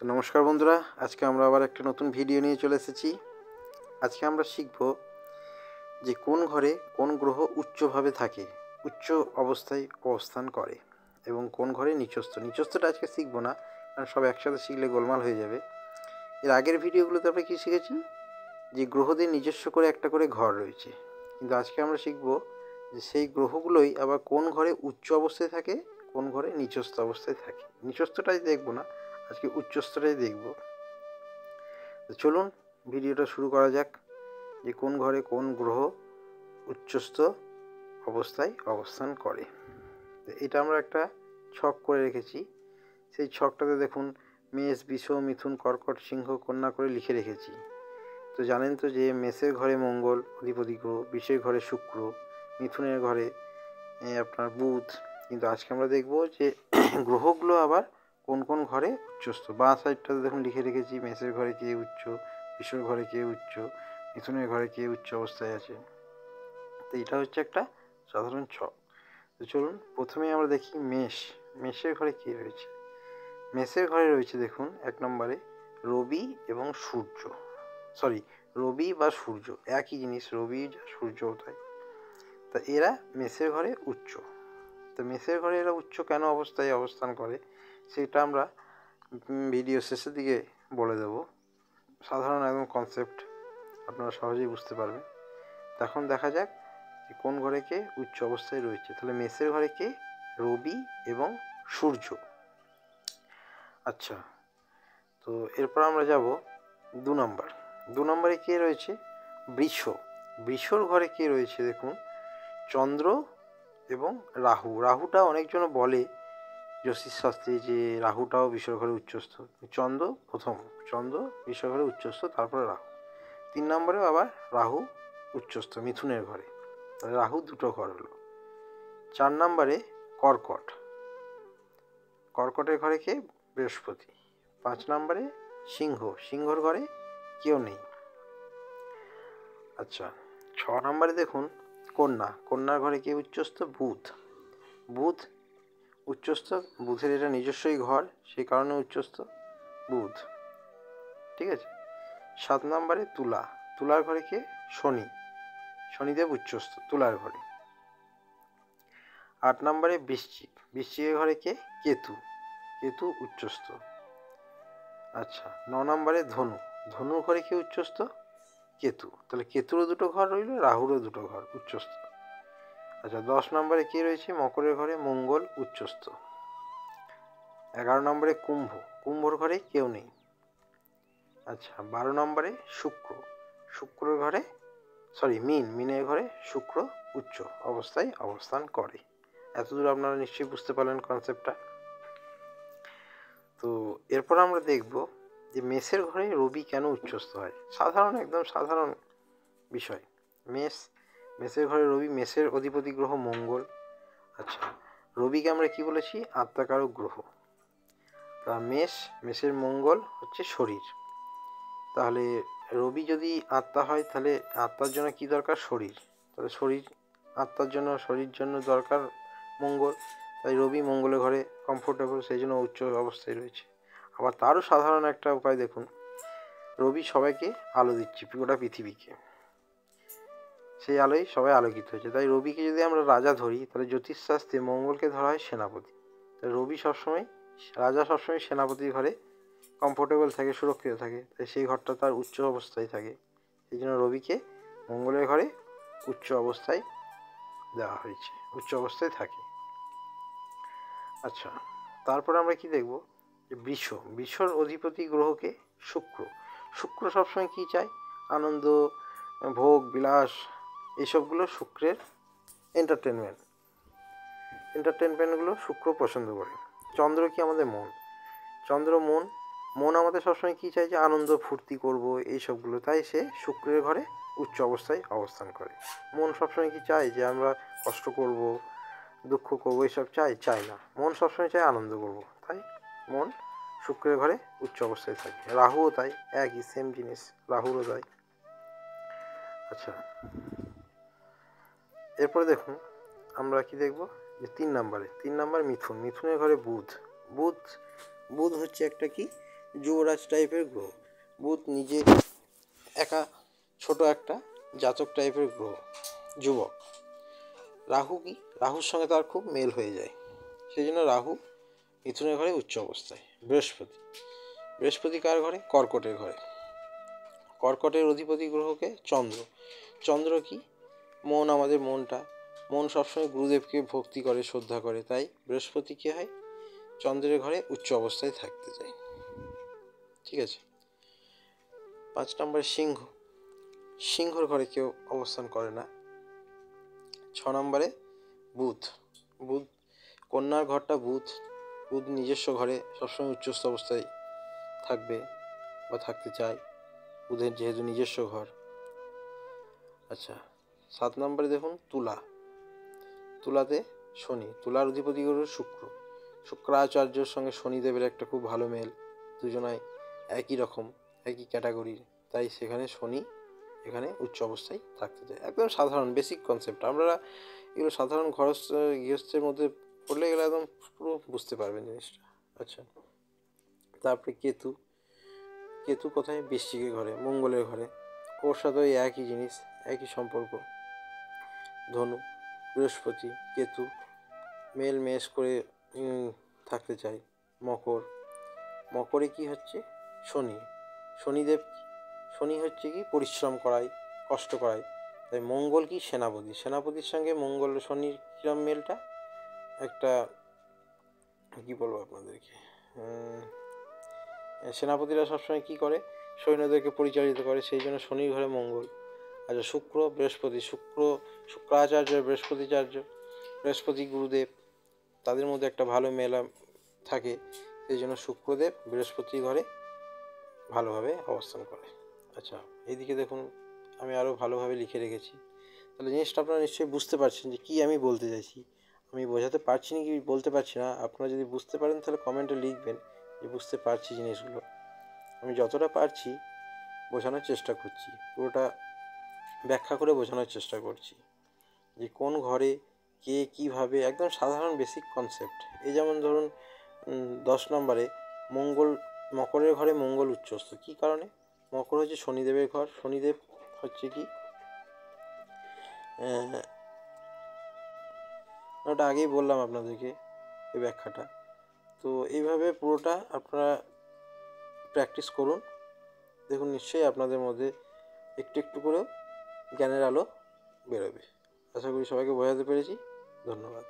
তো নমস্কার বন্ধুরা, আজকে আমরা আবার একটা নতুন ভিডিও নিয়ে চলে এসেছি। আজকে আমরা শিখব যে কোন ঘরে কোন গ্রহ উচ্চভাবে থাকে, উচ্চ অবস্থায় অবস্থান করে, এবং কোন ঘরে নিচস্থটা আজকে শিখব না, কারণ সব একসাথে শিখলে গোলমাল হয়ে যাবে। এর আগের ভিডিওগুলোতে আমরা কী শিখেছি, যে গ্রহদের নিজস্ব করে একটা করে ঘর রয়েছে, কিন্তু আজকে আমরা শিখব যে সেই গ্রহগুলোই আবার কোন ঘরে উচ্চ অবস্থায় থাকে, কোন ঘরে নিচস্থ অবস্থায় থাকে। নিচস্থটাই দেখব না, আজকে উচ্চস্তটাই দেখব। তো চলুন ভিডিওটা শুরু করা যাক, যে কোন ঘরে কোন গ্রহ উচ্চস্থ অবস্থায় অবস্থান করে। তো এটা আমরা একটা ছক করে রেখেছি। সেই ছকটাতে দেখুন মেষ, বৃষ, মিথুন, কর্কট, সিংহ, কন্যা করে লিখে রেখেছি। তো জানেন তো যে মেষের ঘরে মঙ্গল অধিপতি গ্রহ, বৃষের ঘরে শুক্র, মিথুনের ঘরে আপনার বুধ। কিন্তু আজকে আমরা দেখব যে গ্রহগুলো আবার কোন কোন ঘরে উচ্চস্থ। বাঁ সাইডটাতে দেখুন লিখে রেখেছি মেষের ঘরে কে উচ্চ, বৃষের ঘরে কে উচ্চ, মিথুনের ঘরে কে উচ্চ অবস্থায় আছে। তো এটা হচ্ছে একটা সাধারণ ছক। তো চলুন প্রথমেই আমরা দেখি মেষের ঘরে কে রয়েছে। মেষের ঘরে রয়েছে দেখুন 1 নম্বরে রবি এবং সূর্য, রবি বা সূর্য একই জিনিস, রবি যা সূর্য তাই। তা এরা মেষের ঘরে উচ্চ। তো মেষের ঘরে এরা উচ্চ কেন অবস্থায় অবস্থান করে সেটা আমরা ভিডিও শেষের দিকে বলে দেব। সাধারণ একদম কনসেপ্ট, আপনারা সহজেই বুঝতে পারবেন। এখন দেখা যাক যে কোন ঘরে কে উচ্চ অবস্থায় রয়েছে। তাহলে মেষের ঘরে কে, রবি এবং সূর্য। আচ্ছা, তো এরপর আমরা যাব 2 নম্বরে কে রয়েছে, বৃষর ঘরে কে রয়েছে দেখুন চন্দ্র এবং রাহুটা অনেকজন বলে জ্যোতিষশাস্ত্রে যে রাহুটাও বৃষর ঘরে উচ্চস্থ। চন্দ্র বৃষর ঘরে উচ্চস্থ, তারপরে রাহু। 3 নম্বরেও আবার রাহু উচ্চস্থ মিথুনের ঘরে, তাহলে রাহু 2টো ঘর হলো। 4 নম্বরে কর্কটের ঘরে কে, বৃহস্পতি। 5 নম্বরে সিংহর ঘরে কেউ নেই। আচ্ছা, 6 নম্বরে দেখুন কন্যার ঘরে কে উচ্চস্থ, বুধ উচ্চস্থ। বুধের এটা নিজস্বই ঘর, সেই কারণে উচ্চস্থ বুধ, ঠিক আছে। 7 নম্বরে তুলার ঘরে কে, শনিদেব উচ্চস্থ তুলার ঘরে। 8 নম্বরে বৃশ্চিকের ঘরে কে, কেতু উচ্চস্থ। আচ্ছা, 9 নম্বরে ধনুর ঘরে কে উচ্চস্থ, কেতু। তাহলে কেতুরও 2টো ঘর রইল, রাহুরও 2টো ঘর উচ্চস্থ। আচ্ছা, 10 নম্বরে কে রয়েছে, মকরের ঘরে মঙ্গল উচ্চস্থ। 11 নম্বরে কুম্ভর ঘরে কেউ নেই। আচ্ছা, 12 নম্বরে শুক্রের ঘরে মিনের ঘরে শুক্র উচ্চ অবস্থায় অবস্থান করে। এতদূর আপনারা নিশ্চয়ই বুঝতে পারলেন কনসেপ্টটা। তো এরপর আমরা দেখব যে মেষের ঘরে রবি কেন উচ্চস্থ হয়। একদম সাধারণ বিষয়। মেষের ঘরে রবি, মেষের অধিপতি গ্রহ মঙ্গল। আচ্ছা, রবিকে আমরা কি বলেছি, আত্মাকারক গ্রহ। তা মেষের মঙ্গল হচ্ছে শরীর। তাহলে রবি যদি আত্মা হয়, তাহলে আত্মার জন্য কি দরকার, শরীর। তাহলে আত্মার জন্য শরীর জন্য দরকার মঙ্গল, তাই রবি মঙ্গলের ঘরে কমফোর্টেবল, সেই জন্য উচ্চ অবস্থায় রয়েছে। আবার তারও সাধারণ একটা উপায় দেখুন, রবি সবাইকে আলো দিচ্ছে, গোটা পৃথিবীকে, সেই আলোয় সবাই আলোকিত হয়েছে। তাই রবিকে যদি আমরা রাজা ধরি, তাহলে জ্যোতিষশাস্ত্রে মঙ্গলকে ধরা হয় সেনাপতি। তাই রাজা সবসময় সেনাপতির ঘরে কমফোর্টেবল থাকে, সুরক্ষিত থাকে, তাই সেই ঘরটা তার উচ্চ অবস্থায় থাকে। সেই জন্য রবিকে মঙ্গলের ঘরে উচ্চ অবস্থায় দেওয়া হয়েছে, উচ্চ অবস্থায় থাকে। আচ্ছা, তারপর আমরা কি দেখব, যে বৃষর অধিপতি গ্রহকে শুক্র সবসময় কি চায়, আনন্দ, ভোগ, বিলাস, এইসবগুলো শুক্রের এন্টারটেনমেন্টগুলো শুক্র পছন্দ করে। চন্দ্র কি, আমাদের মন আমাদের সবসময় কী চাই, যে আনন্দ ফুর্তি করব এইসবগুলো, তাই সে শুক্রের ঘরে উচ্চ অবস্থায় অবস্থান করে। মন সবসময় কি চায় যে আমরা কষ্ট করব, দুঃখ করবো, এইসব চাই না। মন সবসময় চায় আনন্দ করব, তাই মন শুক্রের ঘরে উচ্চ অবস্থায় থাকে। রাহুও তাই, একই সেম জিনিস, রাহুরও তাই। আচ্ছা, এরপরে দেখুন আমরা কি দেখব, যে 3 নম্বর মিথুনের ঘরে বুধ হচ্ছে একটা কি, যুবরাজ টাইপের গ্রহ। বুধ নিজে একা ছোট একটা জাতক টাইপের গ্রহ, যুবক। রাহু কি, রাহুর সঙ্গে তার খুব মেল হয়ে যায়, সেই জন্য রাহু মিথুনের ঘরে উচ্চ অবস্থায়। বৃহস্পতি, বৃহস্পতি কার ঘরে? কর্কটের ঘরে। কর্কটের অধিপতি গ্রহকে চন্দ্র। চন্দ্র কি? মন, আমাদের মনটা। মন সবসময় গুরুদেবকে ভক্তি করে, শ্রদ্ধা করে, তাই বৃহস্পতি কী হয়? চন্দ্রের ঘরে উচ্চ অবস্থায় থাকতে চায়। ঠিক আছে। 5 নম্বরে সিংহ। সিংহর ঘরে কেউ অবস্থান করে না। 6 নম্বরে বুধ। বুধ, কন্যার ঘরটা বুধ। বুধ নিজস্ব ঘরে সবসময় উচ্চস্থ অবস্থায় থাকবে বা থাকতে চায়, বুধের যেহেতু নিজস্ব ঘর। আচ্ছা, 7 নম্বরে দেখুন তুলা। তুলাতে শনি। তুলার অধিপতি গ্রহ শুক্র। শুক্রাচার্যর সঙ্গে শনিদেবের একটা খুব ভালো মেল, দুজনাই একই রকম, একই ক্যাটাগরির, তাই সেখানে শনি এখানে উচ্চ অবস্থায় থাকতে চায়। একদম সাধারণ বেসিক কনসেপ্ট, আপনারা এগুলো সাধারণ গৃহস্থের মধ্যে পড়লে গেলে একদম পুরো বুঝতে পারবেন জিনিসটা। আচ্ছা, তারপরে কেতু। কেতু কোথায়? বৃশ্চিকের ঘরে, মঙ্গলের ঘরে। ওর সাথে ওই একই জিনিস, একই সম্পর্ক। ধনু, বৃহস্পতি কেতু মেল মেশ করে থাকতে চায়। মকর, মকরে কি হচ্ছে? শনি। শনিদেব, শনি হচ্ছে কি? পরিশ্রম করায়, কষ্ট করায়, তাই মঙ্গল কি? সেনাপতি। সেনাপতির সঙ্গে মঙ্গল শনির কিরম মেলটা? একটা কী বলবো আপনাদেরকে, সেনাপতিরা সবসময় কী করে? সৈন্যদেরকে পরিচালিত করে, সেই জন্য শনির ঘরে মঙ্গল। আচ্ছা, শুক্র, বৃহস্পতি। শুক্রাচার্য, বৃহস্পতিচার্য, বৃহস্পতি গুরুদেব, তাদের মধ্যে একটা ভালো মেলা থাকে, সেই জন্য শুক্রদেব বৃহস্পতির ঘরে ভালোভাবে অবস্থান করে। আচ্ছা, এইদিকে দেখুন আমি আরও ভালোভাবে লিখে রেখেছি, তাহলে জিনিসটা আপনারা নিশ্চয়ই বুঝতে পারছেন যে কী আমি বলতে চাইছি। আমি বোঝাতে পারছি না কি বলতে পারছি না, আপনারা যদি বুঝতে পারেন তাহলে কমেন্টে লিখবেন যে বুঝতে পারছি জিনিসগুলো। আমি যতটা পারছি বোঝানোর চেষ্টা করছি, পুরোটা ব্যাখ্যা করে বোঝানোর চেষ্টা করছি যে কোন ঘরে কে কীভাবে, একদম সাধারণ বেসিক কনসেপ্ট। এই যেমন ধরুন 10 নম্বরে মঙ্গল, মকরের ঘরে মঙ্গল উচ্চস্থ, কী কারণে? মকর হচ্ছে শনিদেবের ঘর। শনিদেব হচ্ছে কি, ওটা আগেই বললাম আপনাদেরকে এই ব্যাখ্যাটা। তো এইভাবে পুরোটা আপনারা প্র্যাকটিস করুন, দেখুন নিশ্চয়ই আপনাদের মধ্যে একটু একটু করেও জ্ঞানের আলো বেরোবে। আশা করি সবাইকে বোঝাতে পেরেছি। ধন্যবাদ।